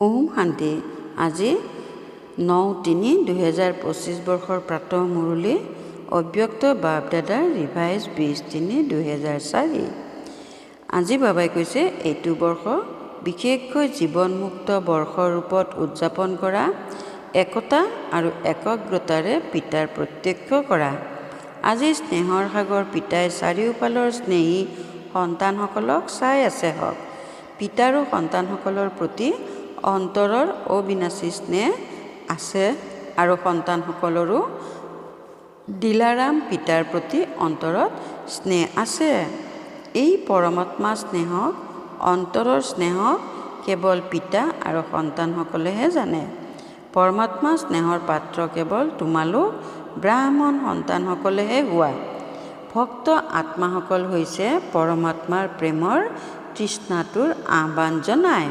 ওম শান্তি। আজি 9-3-2025 বৰ্ষৰ প্ৰাতঃ মুৰলী অব্যক্ত বাপদাদাৰ ৰিভাইজ 20-3-2004। আজি বাবাই কৈছে এইটো বৰ্ষ বিশেষকৈ জীৱনমুক্ত বৰ্ষৰ ৰূপত উদযাপন কৰা, একতা আৰু একাগ্ৰতাৰে পিতাৰ প্ৰত্যক্ষ কৰা। আজি স্নেহৰ সাগৰ পিতাই চাৰিওফালৰ স্নেহী সন্তানসকলক চাই আছে হওক। পিতাৰো সন্তানসকলৰ প্ৰতি অন্তৰৰ অবিনাশী স্নেহ আছে আৰু সন্তানসকলৰো দিলাৰাম পিতাৰ প্ৰতি অন্তৰত স্নেহ আছে। এই পৰমাত্মা স্নেহক, অন্তৰৰ স্নেহক কেৱল পিতা আৰু সন্তানসকলেহে জানে। পৰমাত্মা স্নেহৰ পাত্ৰ কেৱল তোমালোক ব্ৰাহ্মণ সন্তানসকলেহে হোৱা। ভক্ত আত্মাসকল হৈছে পৰমাত্মাৰ প্ৰেমৰ তৃষ্ণাটোৰ আহ্বান জনায়।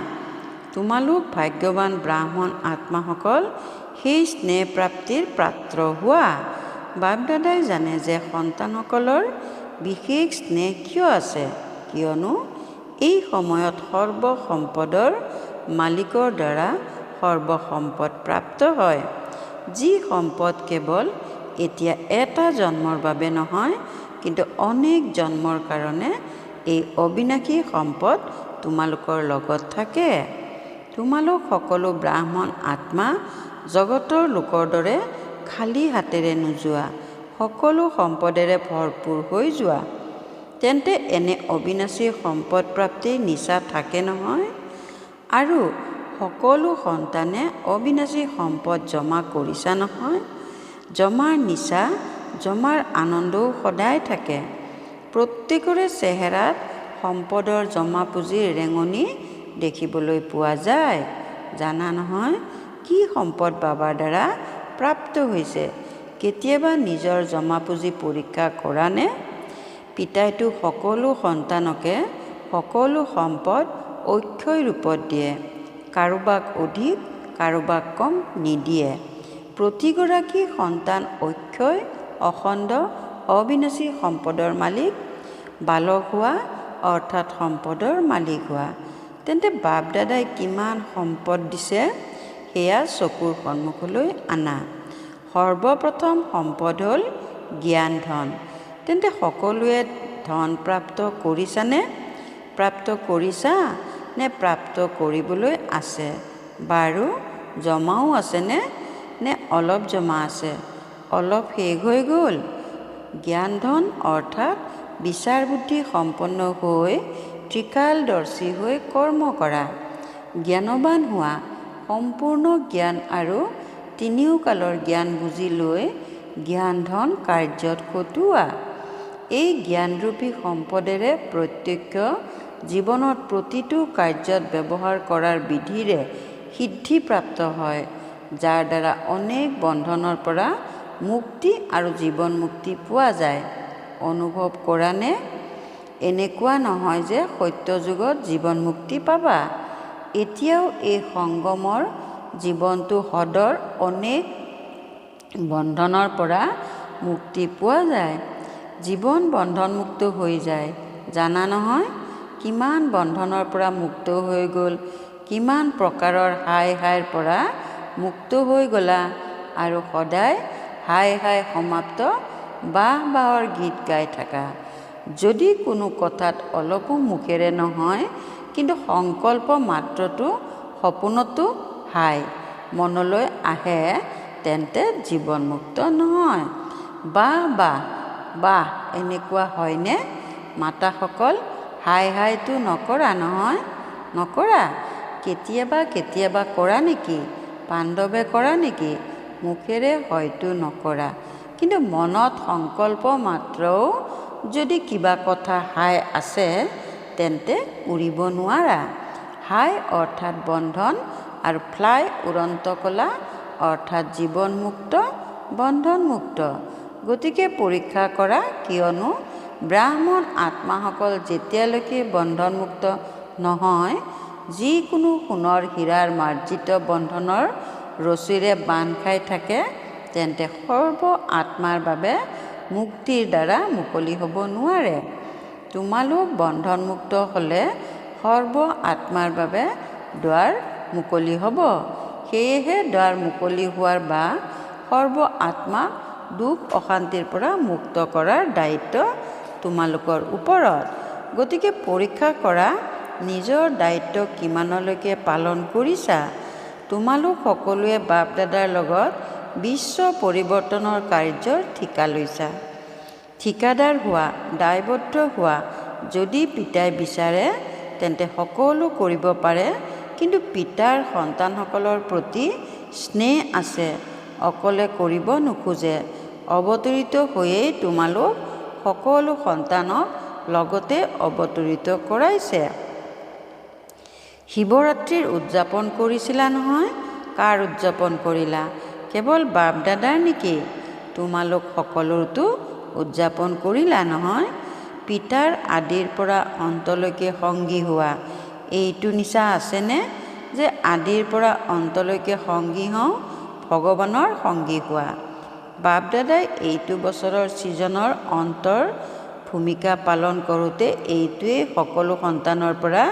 তোমালোক ভাগ্যৱান ব্ৰাহ্মণ আত্মাসকল সেই স্নেহ প্ৰাপ্তিৰ পাত্ৰ হোৱা। বাপদাদাই জানে যে সন্তানসকলৰ বিশেষ স্নেহ কিয় আছে, কিয়নো এই সময়ত সৰ্বসম্পদৰ মালিকৰ দ্বাৰা সৰ্বসম্পদ প্ৰাপ্ত হয়। যি সম্পদ কেৱল এতিয়া এটা জন্মৰ বাবে নহয়, কিন্তু অনেক জন্মৰ কাৰণে এই অবিনাশী সম্পদ তোমালোকৰ লগত থাকে। তোমালোক সকলো ব্ৰাহ্মণ আত্মা জগতৰ লোকৰ দৰে খালী হাতেৰে নোযোৱা, সকলো সম্পদেৰে ভৰপূৰ হৈ যোৱা। তেন্তে এনে অবিনাশী সম্পদ প্ৰাপ্তিৰ নিচা থাকে নহয়। আৰু সকলো সন্তানে অবিনাশী সম্পদ জমা কৰিছা নহয়। জমাৰ নিচা, জমাৰ আনন্দও সদায় থাকে। প্ৰত্যেকৰে চেহেৰাত সম্পদৰ জমা পুঁজিৰ ৰেঙনি দেখিবলৈ পোৱা যায়। জানা নহয় কি সম্পদ বাবাৰ দ্বাৰা প্ৰাপ্ত হৈছে। কেতিয়াবা নিজৰ জমা পুঁজি পৰীক্ষা কৰা নে? পিতাইতো সকলো সন্তানকে সকলো সম্পদ অক্ষয় ৰূপত দিয়ে। কাৰোবাক অধিক, কাৰোবাক কম নিদিয়ে। প্ৰতিগৰাকী সন্তান অক্ষয়, অখণ্ড, অবিনাশী সম্পদৰ মালিক। বালক হোৱা অৰ্থাৎ সম্পদৰ মালিক হোৱা। তেন্তে বাপদাদাই কিমান সম্পদ দিছে সেয়া চকুৰ সন্মুখলৈ আনা। সৰ্বপ্ৰথম সম্পদ হ'ল জ্ঞান ধন। তেন্তে সকলোৱে ধন প্ৰাপ্ত কৰিছানে? প্ৰাপ্ত কৰিছা নে প্ৰাপ্ত কৰিবলৈ আছে? বাৰু জমাও আছেনে? নে অলপ জমা আছে? অলপ শেষ হৈ গ'ল? জ্ঞান ধন অৰ্থাৎ বিচাৰ বুদ্ধি সম্পন্ন হৈ ত্ৰিকালদৰ্শী হৈ কৰ্ম কৰা। জ্ঞানৱান হোৱা। সম্পূৰ্ণ জ্ঞান আৰু তিনিওকালৰ জ্ঞান বুজি লৈ জ্ঞান ধন কাৰ্যত খটুৱা। এই জ্ঞানৰূপী সম্পদেৰে প্ৰত্যক্ষ জীৱনত প্ৰতিটো কাৰ্যত ব্যৱহাৰ কৰাৰ বিধিৰে সিদ্ধিপ্ৰাপ্ত হয়, যাৰ দ্বাৰা অনেক বন্ধনৰ পৰা মুক্তি আৰু জীৱন মুক্তি পোৱা যায়। অনুভৱ কৰা নে? এনেকুৱা নহয় যে সত্য যুগত জীৱন মুক্তি পাবা। এতিয়াও এই সংগমৰ জীৱনটো সদৰ অনেক বন্ধনৰ পৰা মুক্তি পোৱা যায়। জীৱন বন্ধনমুক্ত হৈ যায়। জানা নহয় কিমান বন্ধনৰ পৰা মুক্ত হৈ গ'ল, কিমান প্ৰকাৰৰ হাই হাইৰ পৰা মুক্ত হৈ গ'লা। আৰু সদায় হাই হাই সমাপ্ত বাহ বাহৰ গীত গাই থাকা। যদি কোনো কথাত অলপো মুখেৰে নহয়, কিন্তু সংকল্প মাত্ৰটো সপোনতো হাই মনলৈ আহে, তেন্তে জীৱনমুক্ত নহয়। বাহ বাহ বাহ এনেকুৱা হয়নে? মাতাসকল হাই হাইটো নকৰা নহয়? নকৰা? কেতিয়াবা কেতিয়াবা কৰা নেকি? পাণ্ডৱে কৰা নেকি? মুখেৰে হয়তো নকৰা, কিন্তু মনত সংকল্প মাত্ৰও যদি কিবা কথা হাই আছে, তেন্তে উৰিব নোৱাৰা। হাই অৰ্থাৎ বন্ধন আৰু ফ্লাই উড়ন্ত কলা অৰ্থাৎ জীৱনমুক্ত, বন্ধনমুক্ত। গতিকে পৰীক্ষা কৰা, কিয়নো ব্ৰাহ্মণ আত্মাসকল যেতিয়ালৈকে বন্ধনমুক্ত নহয়, যিকোনো সোণৰ হীৰাৰ মাৰ্জিত বন্ধনৰ ৰছীৰে বান্ধ খাই থাকে, তেন্তে সৰ্ব আত্মাৰ বাবে মুক্তিৰ দ্বাৰা মুকলি হ'ব নোৱাৰে। তোমালোক বন্ধনমুক্ত হ'লে সৰ্ব আত্মাৰ বাবে দুৱাৰ মুকলি হ'ব। সেয়েহে দ্বাৰ মুকলি হোৱাৰ বা সৰ্ব আত্মাক দুখ অশান্তিৰ পৰা মুক্ত কৰাৰ দায়িত্ব তোমালোকৰ ওপৰত। গতিকে পৰীক্ষা কৰা নিজৰ দায়িত্ব কিমানলৈকে পালন কৰিছা। তোমালোক সকলোৱে বাপ দাদাৰ লগত বিশ্ব পৰিৱৰ্তনৰ কাৰ্যৰ ঠিকা লৈছা। ঠিকাদাৰ হোৱা, দায়বদ্ধ হোৱা। যদি পিতাই বিচাৰে তেন্তে সকলো কৰিব পাৰে, কিন্তু পিতাৰ সন্তানসকলৰ প্ৰতি স্নেহ আছে, অকলে কৰিব নোখোজে। অৱতৰিত হৈয়েই তোমালোক সকলো সন্তানক লগতে অৱতৰিত কৰাইছে। শিৱৰাত্ৰিৰ উদযাপন কৰিছিলা নহয়? কাৰ উদযাপন কৰিলা? কেৱল বাপ দাদাৰ নেকি? তোমালোক সকলোৰতো উদযাপন কৰিলা নহয়? পিতাৰ আদিৰ পৰা অন্তলৈকে সংগী হোৱা, এইটো নিচা আছেনে যে আদিৰ পৰা অন্তলৈকে সংগী হওঁ, ভগৱানৰ সংগী হোৱা? বাপ দাদাই এইটো বছৰৰ ছিজনৰ অন্তৰ ভূমিকা পালন কৰোঁতে এইটোৱেই সকলো সন্তানৰ পৰা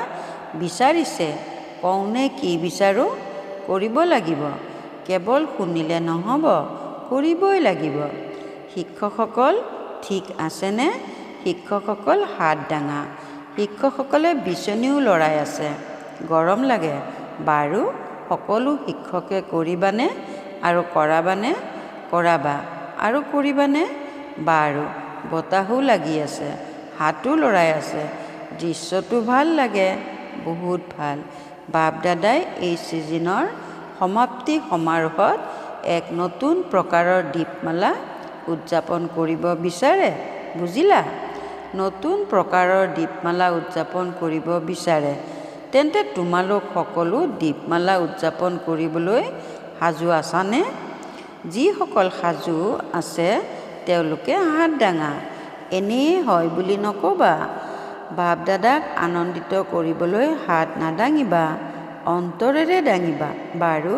বিচাৰিছে। কওঁনে কি বিচাৰোঁ? কৰিব লাগিব। কেৱল শুনিলে নহ'ব, কৰিবই লাগিব। শিক্ষকসকল ঠিক আছেনে? শিক্ষকসকল হাত দাঙা। শিক্ষকসকলে বিচনীও লৰাই আছে। গৰম লাগে। বাৰু, সকলো শিক্ষকে কৰিবানে আৰু কৰাবানে? কৰাবা আৰু কৰিবানে? বাৰু, বতাহো লাগি আছে, হাতো লৰাই আছে। দৃশ্যটো ভাল লাগে, বহুত ভাল। বাপ দাদাই এই ছিজনৰ সমাপ্তি সমাৰোহত এক নতুন প্ৰকাৰৰ দীপমালা উদযাপন কৰিব বিচাৰে, বুজিলা? নতুন প্ৰকাৰৰ দীপমালা উদযাপন কৰিব বিচাৰে। তেন্তে তোমালোক সকলো দীপমালা উদযাপন কৰিবলৈ সাজু আছানে? যিসকল সাজু আছে তেওঁলোকে হাত দাঙা। এনেই হয় বুলি নক'বা। বাপ দাদাক আনন্দিত কৰিবলৈ হাত নাদাঙিবা, অন্তৰেৰে দাঙিবা। বাৰু,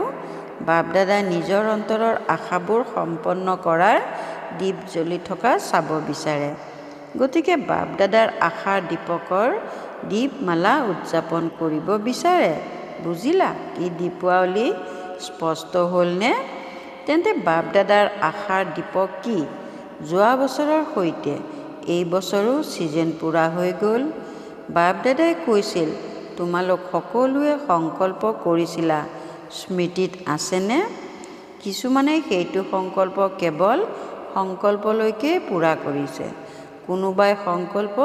বাপ দাদাই নিজৰ অন্তৰৰ আশাবোৰ সম্পন্ন কৰাৰ দীপ জ্বলি থকা চাব বিচাৰে। গতিকে বাপ দাদাৰ আশাৰ দীপকৰ দীপমালা উদযাপন কৰিব বিচাৰে, বুজিলা? কি দীপাৱলী স্পষ্ট হ'লনে? তেন্তে বাপ দাদাৰ আশাৰ দীপক কি? যোৱা বছৰৰ সৈতে এই বছৰো ছিজন পূৰা হৈ গ'ল। বাপ দাদাই কৈছিল তোমালোক সকলোৱে সংকল্প কৰিছিলা, স্মৃতিত আছেনে? কিছুমানে সেইটো সংকল্প কেৱল সংকল্পলৈকে পূৰা কৰিছে, কোনোবাই সংকল্প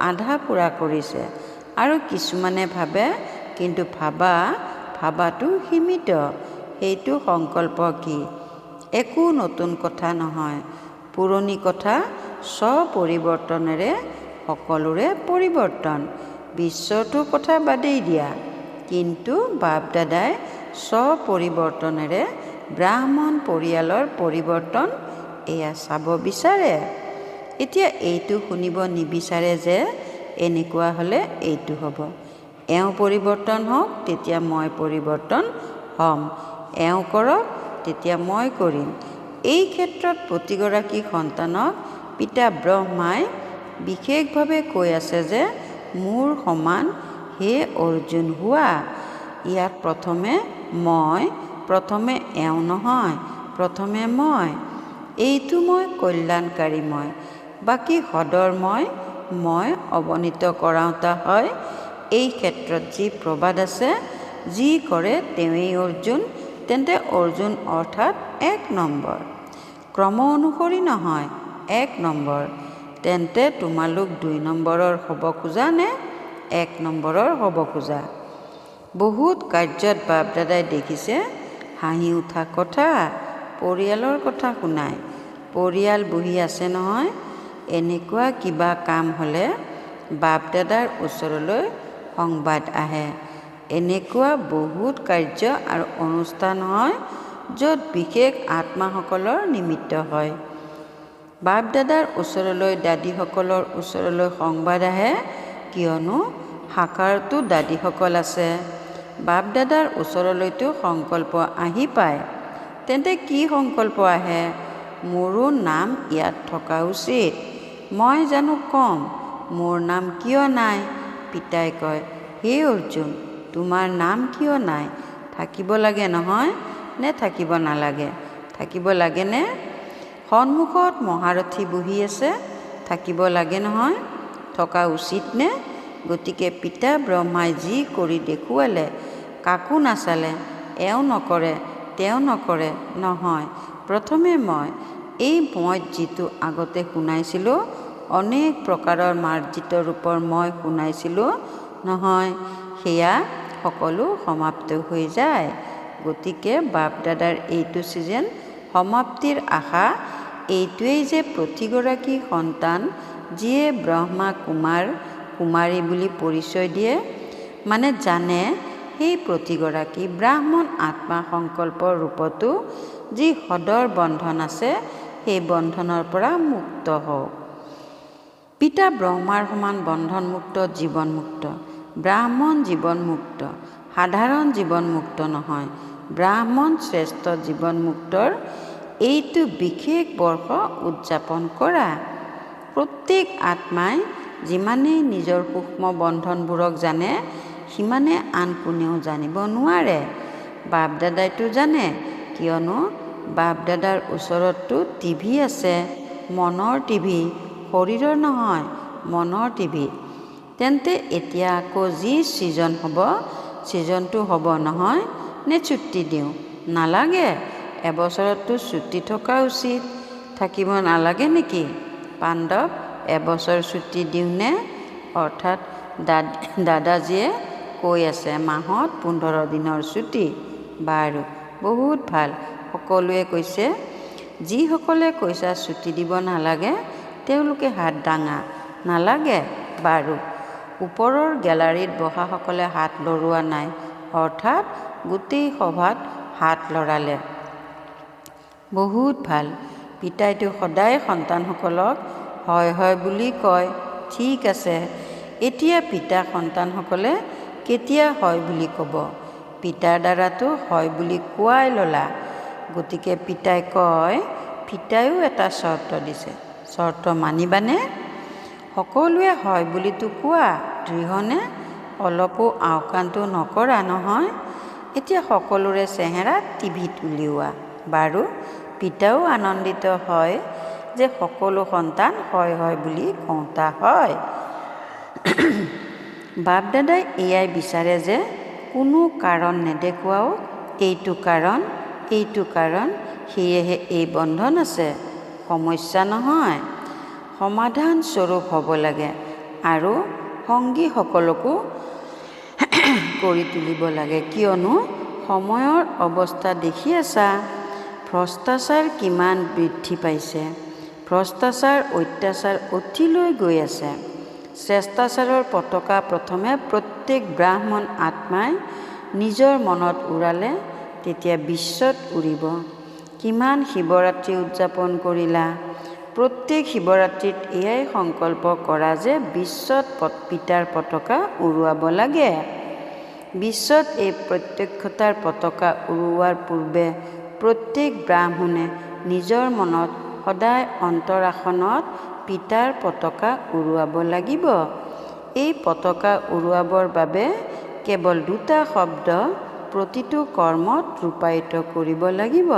আধা পূৰা কৰিছে, আৰু কিছুমানে ভাবে, কিন্তু ভাবাটো সীমিত। সেইটো সংকল্প কি? একো নতুন কথা নহয়, পুৰণি কথা। স্বপৰিৱৰ্তনেৰে সকলোৰে পৰিৱৰ্তন। বিশ্বটোৰ কথা বাদেই দিয়া, কিন্তু বাপ দাদাই স্বপৰিৱৰ্তনেৰে ব্ৰাহ্মণ পৰিয়ালৰ পৰিৱৰ্তন এয়া চাব বিচাৰে। এতিয়া এইটো শুনিব নিবিচাৰে যে এনেকুৱা হ'লে এইটো হ'ব। এওঁ পৰিৱৰ্তন হওক, তেতিয়া মই পৰিৱৰ্তন হ'ম। এওঁ কৰক, তেতিয়া মই কৰিম। এই ক্ষেত্ৰত প্ৰতিগৰাকী সন্তানক পিতা ব্ৰহ্মাই বিশেষভাৱে কৈ আছে যে মোৰ সমান হে অৰ্জুন হোৱা। ইয়াত প্ৰথমে এওঁ নহয়, প্ৰথমে মই। এইটো মই কল্যাণকাৰী মই, বাকী সদৰ মই অৱনীত কৰাওঁতা হয়। এই ক্ষেত্ৰত যি প্ৰবাদ আছে, যি কৰে তেৱেই অৰ্জুন, তেন্তে অৰ্জুন অৰ্থাৎ 1 নম্বৰ। ক্ৰম অনুসৰি নহয়, 1 নম্বৰ। তেন্তে তোমালোক 2 নম্বৰৰ হ'ব খোজা নে 1 নম্বৰৰ হ'ব খোজা? বহুত কাৰ্যত বাপ দাদাই দেখিছে হাঁহি উঠা কথা, পৰিয়ালৰ কথা শুনায়। পৰিয়াল বহি আছে নহয়, এনেকুৱা কিবা কাম হ'লে বাপ দাদাৰ ওচৰলৈ সংবাদ আহে। এনেকুৱা বহুত কাৰ্য আৰু অনুষ্ঠান হয় য'ত বিশেষ আত্মাসকলৰ নিমিত্ত হয়। বাপ দাদাৰ ওচৰলৈ, দাদীসকলৰ ওচৰলৈ সংবাদ আহে, কিয়নো শাখাৰতো দাদীসকল আছে। বাপ দাদাৰ ওচৰলৈতো সংকল্প আহি পায়। তেন্তে কি সংকল্প আহে? মোৰো নাম ইয়াত থকা উচিত। মই জানো কম, মোৰ নাম কিয় নাই? পিতাই কয়, হে অৰ্জুন, তোমাৰ নাম কিয় নাই? থাকিব লাগে নহয় নে থাকিব নালাগে? থাকিব লাগেনে? সন্মুখত মহাৰথী বহি আছে, থাকিব লাগে নহয়? থকা উচিত নে? গতিকে পিতা ব্ৰহ্মাই যি কৰি দেখুৱালে, কাকো নাচালে, এওঁ নকৰে তেওঁ নকৰে নহয়। প্ৰথমে মই এই মই যিটো আগতে শুনাইছিলোঁ, অনেক প্ৰকাৰৰ মাৰ্জিত ৰূপৰ মই শুনাইছিলোঁ নহয়, সেয়া সকলো সমাপ্ত হৈ যায়। গতিকে বাপ দাদাৰ এইটো ছিজন সমাপ্তিৰ আশা এইটোৱেই যে প্ৰতিগৰাকী সন্তান যিয়ে ব্ৰহ্মা কুমাৰ কুমাৰী বুলি পৰিচয় দিয়ে, মানে জানে সেই প্ৰতিগৰাকী ব্ৰাহ্মণ আত্মা সংকল্পৰ ৰূপতো যি সদৰ বন্ধন আছে, সেই বন্ধনৰ পৰা মুক্ত হওক। পিতা ব্ৰহ্মাৰ সমান বন্ধনমুক্ত জীৱনমুক্ত। ব্ৰাহ্মণ জীৱনমুক্ত, সাধাৰণ জীৱনমুক্ত নহয়। ব্ৰাহ্মণ শ্ৰেষ্ঠ জীৱনমুক্তৰ এইটো বিশেষ বৰ্ষ উদযাপন কৰা। প্ৰত্যেক আত্মাই যিমানেই নিজৰ সূক্ষ্ম বন্ধনবোৰক জানে, সিমানে আন কোনেও জানিব নোৱাৰে। বাপ দাদাইতো জানে, কিয়নো বাপ দাদাৰ ওচৰততো টিভি আছে, মনৰ টিভি, শৰীৰৰ নহয়, মনৰ টিভি। তেন্তে এতিয়া আকৌ যি ছিজন হ'ব, ছিজনটো হ'ব নহয় নে ছুটি দিওঁ? নালাগে। এবছৰততো ছুটি থকা উচিত, থাকিব নালাগে নেকি? পাণ্ডৱ, এবছৰ ছুটি দিওঁনে? অৰ্থাৎ দাদাজীয়ে কৈ আছে মাহত 15 দিনৰ ছুটি। বাৰু, বহুত ভাল। সকলোৱে কৈছে। যিসকলে কৈছা ছুটি দিব নালাগে, তেওঁলোকে হাত দাঙা। নালাগে? বাৰু। ওপৰৰ গেলাৰীত বহাসকলে হাত লৰোৱা নাই, অৰ্থাৎ গোটেই সভাত হাত লৰালে। বহুত ভাল। পিতাইতো সদায় সন্তানসকলক হয় হয় বুলি কয়। ঠিক আছে। এতিয়া পিতা সন্তানসকলে কেতিয়া হয় বুলি ক'ব? পিতাৰ দ্বাৰাতো হয় বুলি কোৱাই ল'লা। গতিকে পিতাই কয়, পিতায়ো এটা চৰ্ত দিছে। চৰ্ত মানিবানে? সকলোৱে হয় বুলিতো কোৱা, দৃঢ়নে? অলপো আওকাণটো নকৰা নহয়। এতিয়া সকলোৰে চেহেৰাত টিভিত উলিওৱা। বাৰু, পিতাও আনন্দিত হয় যে সকলো সন্তান হয় হয় বুলি কওঁতা হয়। বাপ দাদাই এয়াই বিচাৰে যে কোনো কাৰণ নেদেখুৱাওক, এইটো কাৰণ, এইটো কাৰণ, সেয়েহে এই বন্ধন আছে। সমস্যা নহয়, সমাধান স্বৰূপ হ'ব লাগে আৰু সংগীসকলকো কৰি তুলিব লাগে। কিয়নো সময়ৰ অৱস্থা দেখি আছা, ভ্ৰষ্টাচাৰ কিমান বৃদ্ধি পাইছে। ভ্ৰষ্টাচাৰ অত্যাচাৰ অতিলৈ গৈ আছে। শ্ৰেষ্টাচাৰৰ পতাকা প্ৰথমে প্ৰত্যেক ব্ৰাহ্মণ আত্মাই নিজৰ মনত উৰালে, তেতিয়া বিশ্বত উৰিব। কিমান শিৱৰাত্ৰি উদযাপন কৰিলা? প্ৰত্যেক শিৱৰাত্ৰিত এয়াই সংকল্প কৰা যে বিশ্বত পিতাৰ পতাকা উৰুৱাব লাগে। বিশ্বত এই প্ৰত্যক্ষতাৰ পতাকা উৰুওৱাৰ পূৰ্বে প্ৰত্যেক ব্ৰাহ্মণে নিজৰ মনত সদায় অন্তৰাসনত পিতাৰ পতাকা উৰুৱাব লাগিব। এই পতাকা উৰুৱাবৰ বাবে কেৱল 2টা শব্দ প্ৰতিটো কৰ্মত ৰূপায়িত কৰিব লাগিব।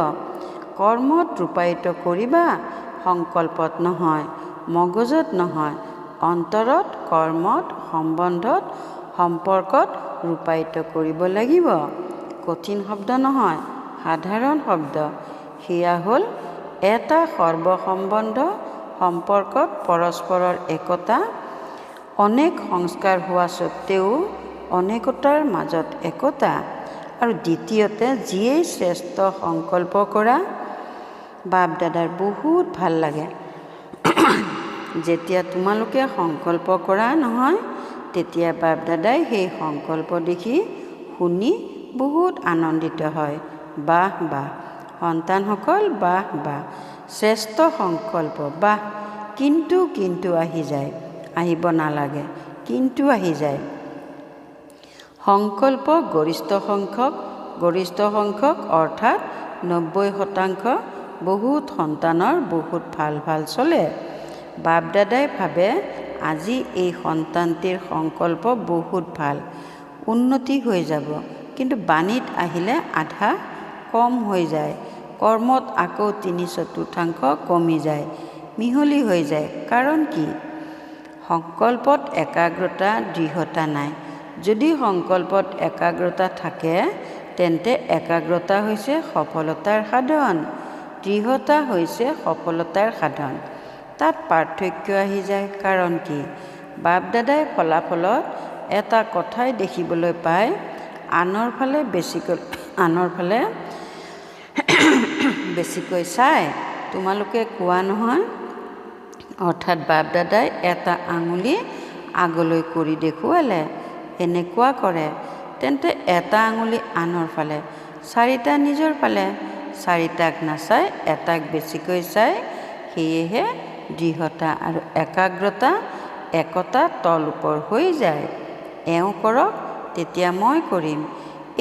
কৰ্মত ৰূপায়িত কৰিবা, সংকল্পত নহয়, মগজত নহয়, অন্তৰত, কৰ্মত, সম্বন্ধত, সম্পৰ্কত ৰূপায়িত কৰিব লাগিব। কঠিন শব্দ নহয়, সাধাৰণ শব্দ। সেয়া হ'ল এটা সৰ্বসম্বন্ধ সম্পৰ্কত পৰস্পৰৰ একতা, অনেক সংস্কাৰ হোৱা স্বত্তেও অনেকতাৰ মাজত একতা। আৰু দ্বিতীয়তে যিয়েই শ্ৰেষ্ঠ সংকল্প কৰা। বাপ দাদাৰ বহুত ভাল লাগে যেতিয়া তোমালোকে সংকল্প কৰা নহয়, তেতিয়া বাপ দাদাই সেই সংকল্প দেখি শুনি বহুত আনন্দিত হয়। বাহ বাহ সন্তানসকল, বাহ বাহ, শ্ৰেষ্ঠ সংকল্প, বাহ। কিন্তু আহি যায়, আহিব নালাগে, কিন্তু আহি যায়। সংকল্প গৰিষ্ঠ সংখ্যক অৰ্থাৎ 90% বহুত সন্তানৰ বহুত ভাল ভাল চলে। বাপ দাদাই ভাবে আজি এই সন্তানটিৰ সংকল্প বহুত ভাল, উন্নতি হৈ যাব, কিন্তু বাণীত আহিলে আধা কম হৈ যায়, কৰ্মত আকৌ 3/4 কমি যায়, মিহলি হৈ যায়। কাৰণ কি? সংকল্পত একাগ্ৰতা, দৃঢ়তা নাই। যদি সংকল্পত একাগ্ৰতা থাকে তেন্তে একাগ্ৰতা হৈছে সফলতাৰ সাধন, দৃঢ়তা হৈছে সফলতাৰ সাধন। তাত পাৰ্থক্য আহি যায়। কাৰণ কি? বাপ দাদাই ফলাফলত এটা কথাই দেখিবলৈ পায়, আনৰ ফালে বেছিকৈ চাই। তোমালোকে কোৱা নহয়, অৰ্থাৎ বাপ দাদাই এটা আঙুলি আগলৈ কৰি দেখুৱালে, এনেকুৱা কৰে, তেন্তে এটা আঙুলি আনৰ ফালে, 4টা নিজৰ ফালে, 4টাক নাচাই এটাক বেছিকৈ চাই। সেয়েহে দৃঢ়তা আৰু একাগ্ৰতা, একতা তল ওপৰ হৈ যায়। এওঁ কৰক, তেতিয়া মই কৰিম।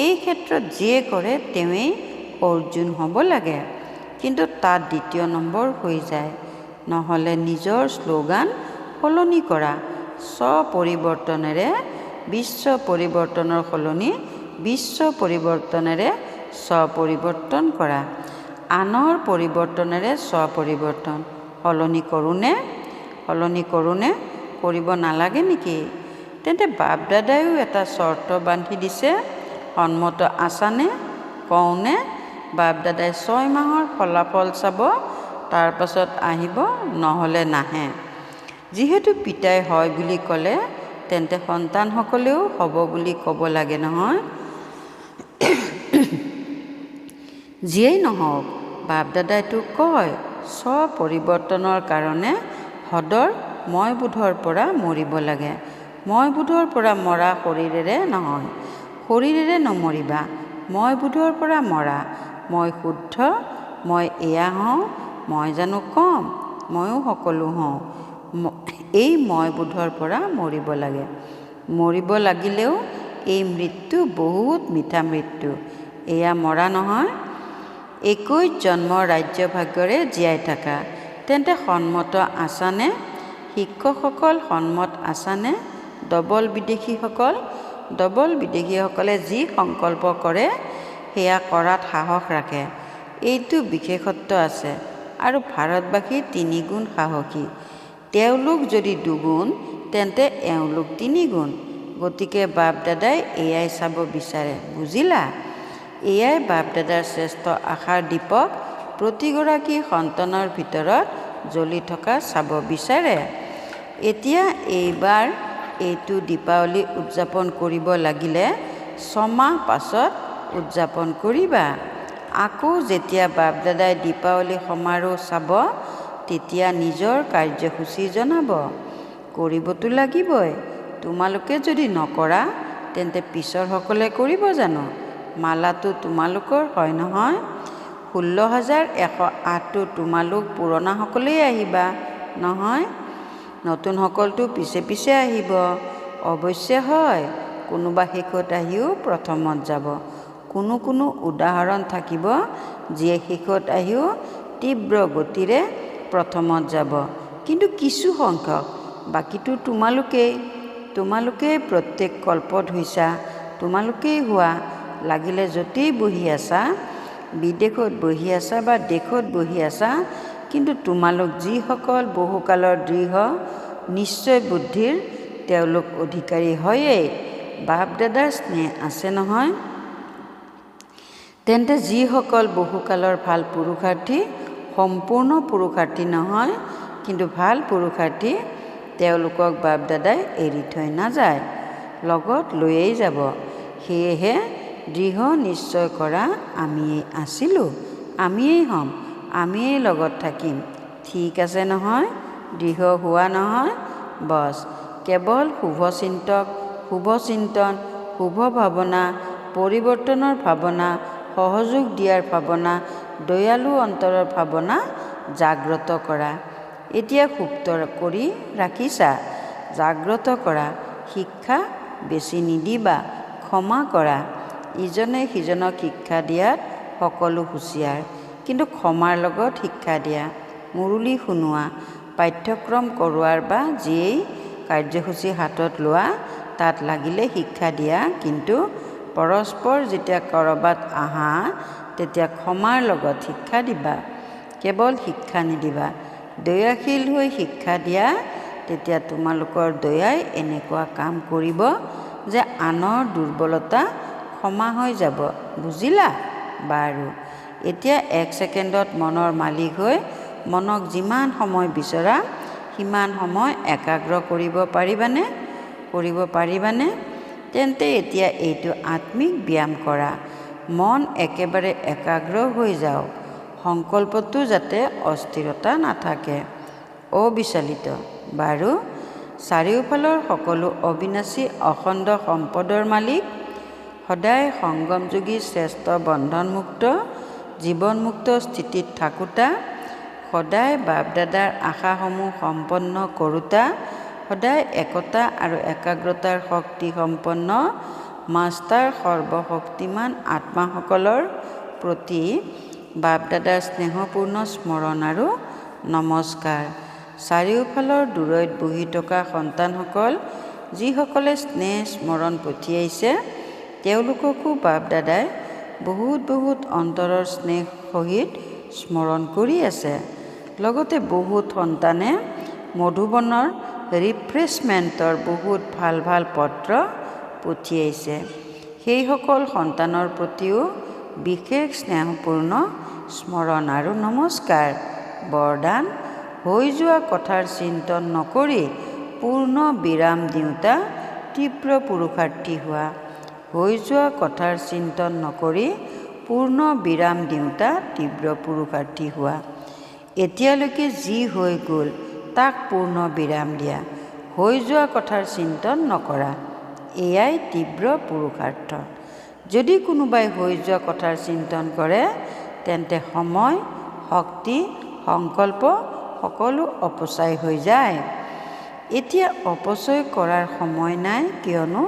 এই ক্ষেত্ৰত যিয়ে কৰে তেওঁৱেই অৰ্জুন হ'ব লাগে। কিন্তু তাত 2য় নম্বৰ হৈ যায়। নহ'লে নিজৰ শ্লোগান সলনি কৰা। স্ব-পৰিৱৰ্তনেৰে বিশ্ব পৰিৱৰ্তনৰ সলনি বিশ্ব পৰিৱৰ্তনেৰে স্ব-পৰিৱৰ্তন কৰা। আনৰ পৰিৱৰ্তনেৰে স্ব-পৰিৱৰ্তন সলনি কৰোঁনে? কৰিব নালাগে নেকি? তেন্তে বাপ দাদায়ো এটা চৰ্ত বান্ধি দিছে, সন্মত আছানে? কওঁনে? বাপ দাদাই 6 মাহৰ ফলাফল চাব, তাৰ পাছত আহিব, নহ'লে নাহে। যিহেতু পিতাই হয় বুলি ক'লে তেন্তে সন্তানসকলেও হ'ব বুলি ক'ব লাগে নহয়। যিয়েই নহওক, বাপ দাদাইতো কয়, স্ব-পৰিৱৰ্তনৰ কাৰণে সদৰ মইবোধৰ পৰা মৰিব লাগে। মইবোধৰ পৰা মৰা শৰীৰেৰে নহয়, শৰীৰেৰে নমৰিবা, মইবোধৰ পৰা মৰা। মই শুদ্ধ, মই এয়া হওঁ, মই জানো কম, ময়ো সকলো হওঁ। এই মইবোধৰ পৰা মৰিব লাগে। মৰিব লাগিলেও এই মৃত্যু বহুত মিঠা মৃত্যু, এয়া মৰা নহয়। 21 জন্মৰ ৰাজ্যভাগ্যৰে জীয়াই থাকা। তেন্তে সন্মত আছানে? শিক্ষকসকল সন্মত আছানে? ডবল বিদেশীসকলে যি সংকল্প কৰে সেয়া কৰাত সাহস ৰাখে। এইটো বিশেষত্ব আছে। আৰু ভাৰতবাসী 3 গুণ সাহসী। তেওঁলোক যদি 2 গুণ, তেন্তে এওঁলোক 3 গুণ। গতিকে বাপ দাদাই এয়াই চাব বিচাৰে। বুজিলা? এয়াই বাপ দাদাৰ শ্ৰেষ্ঠ আশাৰ দীপক প্ৰতিগৰাকী সন্তানৰ ভিতৰত জ্বলি থকা চাব বিচাৰে। এতিয়া এইবাৰ এইটো দীপাৱলী উদযাপন কৰিব লাগিলে 6 মাহ পাছত উদযাপন কৰিবা। আকৌ যেতিয়া বাপ দাদাই দীপাৱলী সমাৰোহ চাব তেতিয়া নিজৰ কাৰ্যসূচী জনাব। কৰিবতো লাগিবই। তোমালোকে যদি নকৰা তেন্তে পিছৰসকলে কৰিব জানো? মালাটো তোমালোকৰ হয় নহয়। 16,108টো তোমালোক পুৰণাসকলেই আহিবা নহয়, নতুনসকলটো পিছে পিছে আহিব। অৱশ্যে হয়, কোনোবা শেষত আহিও প্ৰথমত যাব। কোনো উদাহৰণ থাকিব যিয়ে শেষত আহিও তীব্ৰ গতিৰে প্ৰথমত যাব। কিন্তু কিছু সংখ্যক, বাকীটো তোমালোকেই প্ৰত্যেক কল্পত হৈছা, তোমালোকেই হোৱা। লাগিলে য'তেই বহি আছা, বিদেশত বহি আছা বা দেশত বহি আছা, কিন্তু তোমালোক যিসকল বহুকালৰ দৃঢ় নিশ্চয় বুদ্ধিৰ, তেওঁলোক অধিকাৰী হয়েই। বাপ দাদাৰ স্নেহ আছে নহয়। তেন্তে যিসকল বহুকালৰ ভাল পুৰুষাৰ্থী, সম্পূৰ্ণ পুৰুষাৰ্থী নহয় কিন্তু ভাল পুৰুষাৰ্থী, তেওঁলোকক বাপ দাদাই এৰি থৈ নাযায়, লগত লৈয়েই যাব। সেয়েহে দৃঢ় নিশ্চয় কৰা, আমিয়েই আছিলোঁ, আমিয়েই হ'ম, আমিয়েই লগত থাকিম। ঠিক আছে নহয়? দৃঢ় হোৱা নহয়। বছ, কেৱল শুভচিন্তক, শুভচিন্তন, শুভ ভাৱনা, পৰিৱৰ্তনৰ ভাৱনা, সহযোগ দিয়াৰ ভাৱনা, দয়ালু অন্তৰৰ ভাৱনা জাগ্ৰত কৰা। এতিয়া সুপ্ত কৰি ৰাখিছা, জাগ্ৰত কৰা। শিক্ষা বেছি নিদিবা, ক্ষমা কৰা। ইজনে সিজনক শিক্ষা দিয়াত সকলো হুঁচিয়াৰ, কিন্তু ক্ষমাৰ লগত শিক্ষা দিয়া, মুৰুলি শুনোৱা, পাঠ্যক্ৰম কৰোৱাৰ বা যিয়েই কাৰ্যসূচী হাতত লোৱা, তাত লাগিলে শিক্ষা দিয়া, কিন্তু পৰস্পৰ যেতিয়া ক'ৰবাত আহা তেতিয়া ক্ষমাৰ লগত শিক্ষা দিবা, কেৱল শিক্ষা নিদিবা। দয়াশীল হৈ শিক্ষা দিয়া, তেতিয়া তোমালোকৰ দয়াই এনেকুৱা কাম কৰিব যে আনৰ দুৰ্বলতা ক্ষমা হৈ যাব। বুজিলা? বাৰু, এতিয়া 1 ছেকেণ্ডত মনৰ মালিক হৈ মনক যিমান সময় বিচৰা সিমান সময় একাগ্ৰ কৰিব পাৰিবানে? তেন্তে এতিয়া এইটো আত্মিক ব্যায়াম কৰা। মন একেবাৰে একাগ্ৰ হৈ যাওক। সংকল্পটো যাতে অস্থিৰতা নাথাকে, অবিচলিত। বাৰু, চাৰিওফালৰ সকলো অবিনাশী অখণ্ড সম্পদৰ মালিক, সদায় সংগমযোগী শ্ৰেষ্ঠ বন্ধনমুক্ত জীৱনমুক্ত স্থিতিত থাকোঁতা, সদায় বাপদাদাৰ আশাসমূহ সম্পন্ন কৰোঁতা, সদায় একতা আৰু একাগ্ৰতাৰ শক্তি সম্পন্ন মাষ্টাৰ সৰ্বশক্তিমান আত্মাসকলৰ প্ৰতি বাপদাদাৰ স্নেহপূৰ্ণ স্মৰণ আৰু নমস্কাৰ। চাৰিওফালৰ দূৰৈত বহি থকা সন্তানসকল, যিসকলে স্নেহ স্মৰণ পঠিয়াইছে, তেওঁলোককো বাপদাদাই বহুত অন্তৰৰ স্নেহ সহিত স্মৰণ কৰি আছে। লগতে বহুত সন্তানে মধুবনৰ ৰিফ্ৰেছমেণ্টৰ বহুত ভাল পত্ৰ পঠিয়াইছে। সেইসকল সন্তানৰ প্ৰতিও বিশেষ স্নেহপূৰ্ণ স্মৰণ আৰু নমস্কাৰ। বৰদান: হৈ যোৱা কথাৰ চিন্তন নকৰি পূৰ্ণ বিৰাম দিওঁতা তীব্ৰ পুৰুষাৰ্থী হোৱা। হৈ যোৱা কথাৰ চিন্তন নকৰি পূৰ্ণ বিৰাম দিওঁতা তীব্ৰ পুৰুষাৰ্থী হোৱা। এতিয়ালৈকে যি হৈ গ'ল তাক পূৰ্ণ বিৰাম দিয়া। হৈ যোৱা কথাৰ চিন্তন নকৰা, এয়াই তীব্ৰ পুৰুষাৰ্থ। যদি কোনোবাই হৈ যোৱা কথাৰ চিন্তন কৰে, তেন্তে সময়, শক্তি, সংকল্প সকলো অপচয় হৈ যায়। এতিয়া অপচয় কৰাৰ সময় নাই, কিয়নো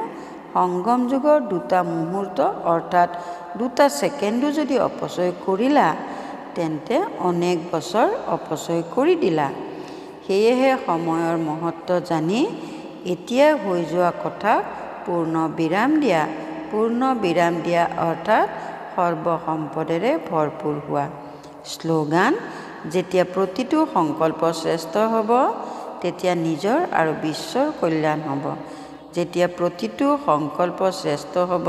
সংগম যুগৰ 2টা মুহূৰ্ত অৰ্থাৎ 2টা ছেকেণ্ডো যদি অপচয় কৰিলা, তেন্তে অনেক বছৰ অপচয় কৰি দিলা। সেয়েহে সময়ৰ মহত্ব জানি এতিয়া হৈ যোৱা কথাক পূৰ্ণ বিৰাম দিয়া। পূৰ্ণ বিৰাম দিয়া অৰ্থাৎ সৰ্বসম্পদেৰে ভৰপূৰ হোৱা। শ্লোগান: যেতিয়া প্ৰতিটো সংকল্প শ্ৰেষ্ঠ হ'ব, তেতিয়া নিজৰ আৰু বিশ্বৰ কল্যাণ হ'ব। যেতিয়া প্ৰতিটো সংকল্প শ্ৰেষ্ঠ হ'ব,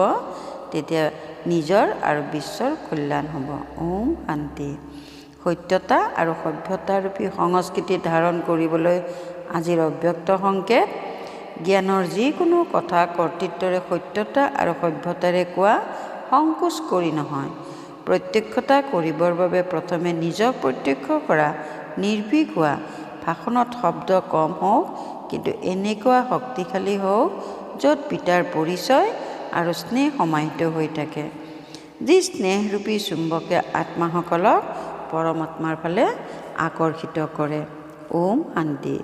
তেতিয়া নিজৰ আৰু বিশ্বৰ কল্যাণ হ'ব। ওম শান্তি। সত্যতা আৰু সভ্যতাৰূপী সংস্কৃতি ধাৰণ কৰিবলৈ আজিৰ অব্যক্ত সংকেত: জ্ঞানৰ যিকোনো কথা কৰ্তৃত্বৰে সত্যতা আৰু সভ্যতাৰে কোৱা, সংকোচ কৰি নহয়। প্ৰত্যক্ষতা কৰিবৰ বাবে প্ৰথমে নিজক প্ৰত্যক্ষ কৰা, নিৰ্ভীক হোৱা। ভাষণত শব্দ কম হওক, কিন্তু এনেকুৱা শক্তিশালী হওক য'ত পিতাৰ পৰিচয় আৰু স্নেহ সমাহিত হৈ থাকে, যি স্নেহৰূপী চুম্বকে আত্মাসকলক পৰমাত্মাৰ ফালে আকৰ্ষিত কৰে। ওম শান্তি।